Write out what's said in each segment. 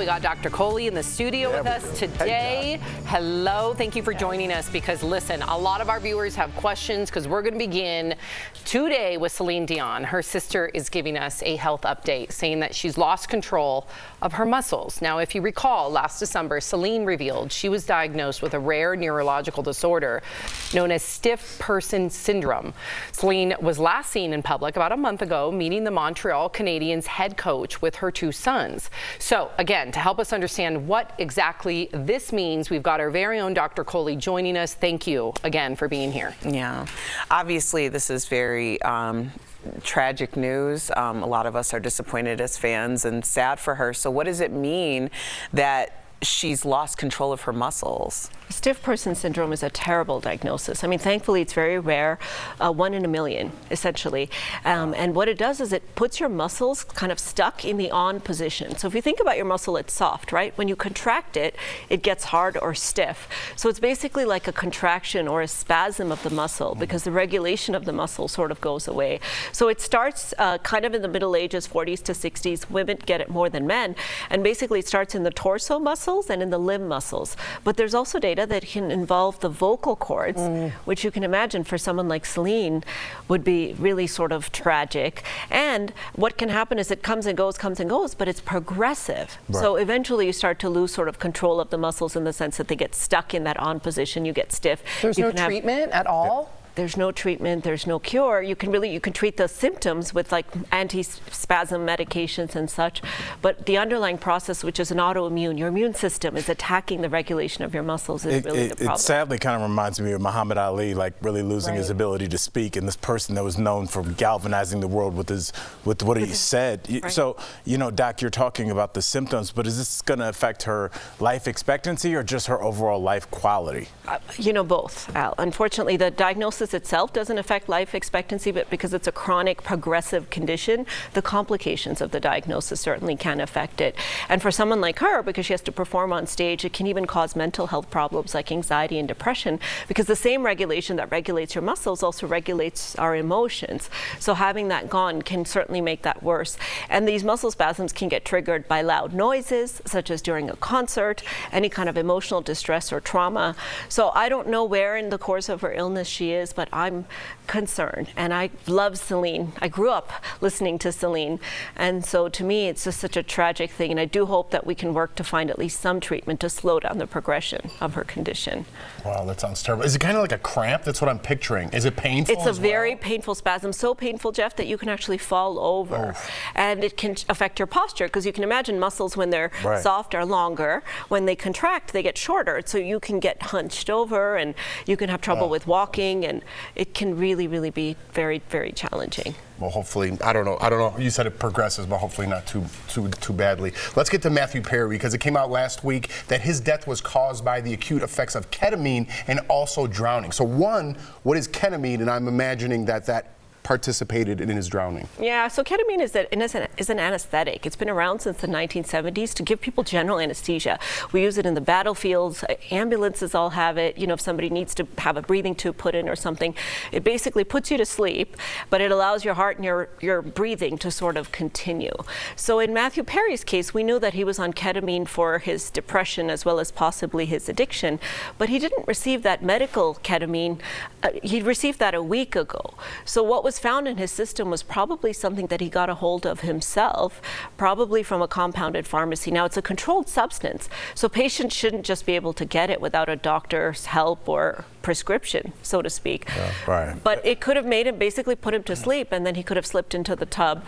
We got Dr. Kohli in the studio with us today. Hello, thank you for joining us because listen, a lot of our viewers have questions because we're going to begin today with Celine Dion. Her sister is giving us a health update saying that she's lost control of her muscles. Now, if you recall, last December, Celine revealed she was diagnosed with a rare neurological disorder known as stiff person syndrome. Celine was last seen in public about a month ago meeting the Montreal Canadiens head coach with her two sons. So again, to help us understand what exactly this means, we've got our very own Dr. Kohli joining us. Thank you again for being here. Yeah, obviously this is very tragic news. A lot of us are disappointed as fans and sad for her. So what does it mean that she's lost control of her muscles? Stiff person syndrome is a terrible diagnosis. I mean, thankfully, it's very rare, 1 in a million, essentially. And what it does is it puts your muscles kind of stuck in the on position. So if you think about your muscle, it's soft, right? When you contract it, it gets hard or stiff. So it's basically like a contraction or a spasm of the muscle because the regulation of the muscle sort of goes away. So it starts kind of in the middle ages, 40s to 60s. Women get it more than men. And basically, it starts in the torso muscles and in the limb muscles. But there's also data that can involve the vocal cords, which you can imagine for someone like Celine would be really sort of tragic. And what can happen is it comes and goes, but it's progressive. Right. So eventually you start to lose sort of control of the muscles in the sense that they get stuck in that on position, you get stiff. There's no treatment at all? There's no treatment, there's no cure. You can treat the symptoms with like anti-spasm medications and such, but the underlying process, which is an autoimmune, your immune system is attacking the regulation of your muscles is really the problem. It sadly kind of reminds me of Muhammad Ali, like really losing his ability to speak, and this person that was known for galvanizing the world with what he said. Right. So, you know, Doc, you're talking about the symptoms, but is this going to affect her life expectancy or just her overall life quality? You know, both, Al. Unfortunately, the diagnosis itself doesn't affect life expectancy, but because it's a chronic progressive condition, the complications of the diagnosis certainly can affect it. And for someone like her, because she has to perform on stage, it can even cause mental health problems like anxiety and depression, because the same regulation that regulates your muscles also regulates our emotions. So having that gone can certainly make that worse. And these muscle spasms can get triggered by loud noises, such as during a concert, any kind of emotional distress or trauma. So I don't know where in the course of her illness she is, but I'm concerned, and I love Celine. I grew up listening to Celine, and so to me it's just such a tragic thing, and I do hope that we can work to find at least some treatment to slow down the progression of her condition. Wow, that sounds terrible. Is it kind of like a cramp? That's what I'm picturing. Is it painful? It's a very painful spasm, so painful, Jeff, that you can actually fall over. And it can affect your posture, because you can imagine muscles when they're soft are longer. When they contract, they get shorter, so you can get hunched over, and you can have trouble with walking, and it can really, really be very, very challenging. Well, hopefully, I don't know. You said it progresses, but hopefully not too badly. Let's get to Matthew Perry, because it came out last week that his death was caused by the acute effects of ketamine and also drowning. So one, what is ketamine? And I'm imagining that participated in his drowning. Yeah, so ketamine is an anesthetic. It's been around since the 1970s to give people general anesthesia. We use it in the battlefields. Ambulances all have it. You know, if somebody needs to have a breathing tube put in or something, it basically puts you to sleep, but it allows your heart and your breathing to sort of continue. So in Matthew Perry's case, we knew that he was on ketamine for his depression as well as possibly his addiction, but he didn't receive that medical ketamine. He received that a week ago. So what was found in his system was probably something that he got a hold of himself, probably from a compounded pharmacy. Now, it's a controlled substance, so patients shouldn't just be able to get it without a doctor's help or prescription, so to speak. But it could have made him, basically put him to sleep, and then he could have slipped into the tub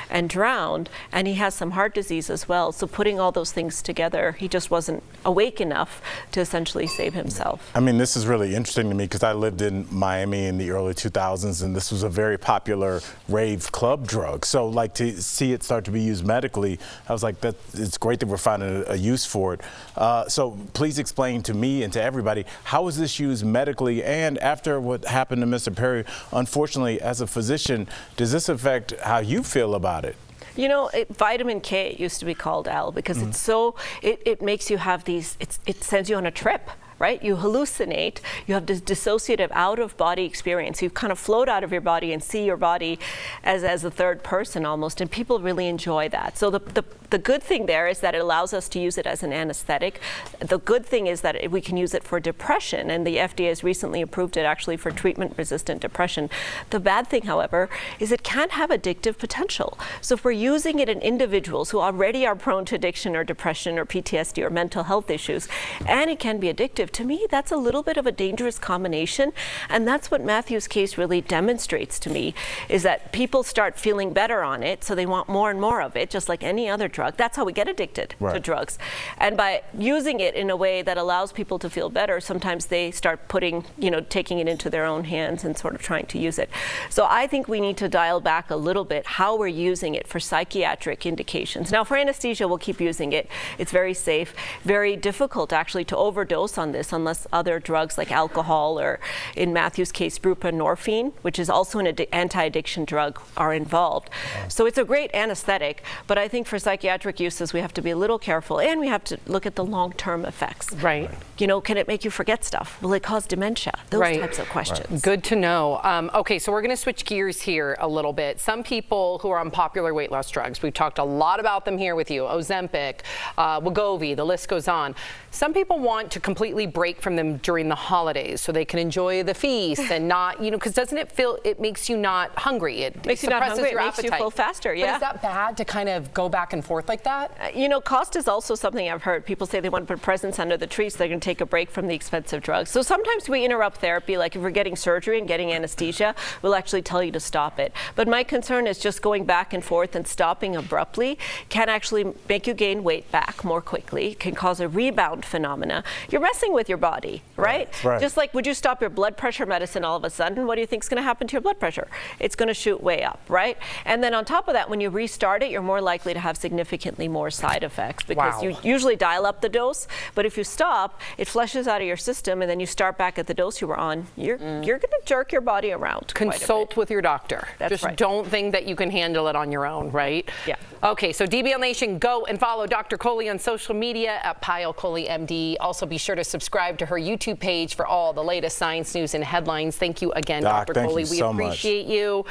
and drowned. And he has some heart disease as well. So putting all those things together, he just wasn't awake enough to essentially save himself. I mean, this is really interesting to me because I lived in Miami in the early 2000s, and this was a very popular rave club drug. So like to see it start to be used medically, I was like, it's great that we're finding a use for it. So please explain to me and to everybody, how is this used medically? And after what happened to Mr. Perry, unfortunately, as a physician, does this affect how you feel about it? You know, vitamin K, it used to be called, Al, because it's so, it makes you have these, it sends you on a trip. right? You hallucinate, you have this dissociative out-of-body experience. You kind of float out of your body and see your body as a third person almost, and people really enjoy that. So the The good thing there is that it allows us to use it as an anesthetic. The good thing is that we can use it for depression, and the FDA has recently approved it actually for treatment-resistant depression. The bad thing, however, is it can have addictive potential. So if we're using it in individuals who already are prone to addiction or depression or PTSD or mental health issues, and it can be addictive, to me, that's a little bit of a dangerous combination. And that's what Matthew's case really demonstrates to me, is that people start feeling better on it, so they want more and more of it, just like any other drug. That's how we get addicted to drugs. And by using it in a way that allows people to feel better, sometimes they start putting, taking it into their own hands and sort of trying to use it. So I think we need to dial back a little bit how we're using it for psychiatric indications. Now, for anesthesia, we'll keep using it. It's very safe, very difficult actually to overdose on this unless other drugs like alcohol or, in Matthew's case, buprenorphine, which is also an anti-addiction drug, are involved. So it's a great anesthetic, but I think for psychiatric uses, we have to be a little careful, and we have to look at the long-term effects. Right. Can it make you forget stuff? Will it cause dementia? Those types of questions. Good to know. Okay, so we're going to switch gears here a little bit. Some people who are on popular weight loss drugs, we've talked a lot about them here with you, Ozempic, Wegovy, the list goes on. Some people want to completely break from them during the holidays so they can enjoy the feast and not, because doesn't it makes you not hungry? It makes you not hungry. It makes appetite. you full faster, yeah. But is that bad to kind of go back and forth like that? Cost is also something I've heard. People say they want to put presents under the tree, so they're going to take a break from the expensive drugs. So sometimes we interrupt therapy, like if we're getting surgery and getting anesthesia, we'll actually tell you to stop it. But my concern is just going back and forth and stopping abruptly can actually make you gain weight back more quickly, can cause a rebound phenomena. You're messing with your body, right? Just like, would you stop your blood pressure medicine all of a sudden? What do you think is going to happen to your blood pressure? It's going to shoot way up, right? And then on top of that, when you restart it, you're more likely to have significantly more side effects because you usually dial up the dose, but if you stop, it flushes out of your system, and then you start back at the dose you were on. You're going to jerk your body around. Consult with your doctor. That's Just don't think that you can handle it on your own, right? Yeah. Okay, so DBL Nation, go and follow Dr. Kohli on social media at Pyle Kohli MD. Also, be sure to subscribe to her YouTube page for all the latest science news and headlines. Thank you again, Doc, Dr. thank Kohli. you We so much. appreciate you.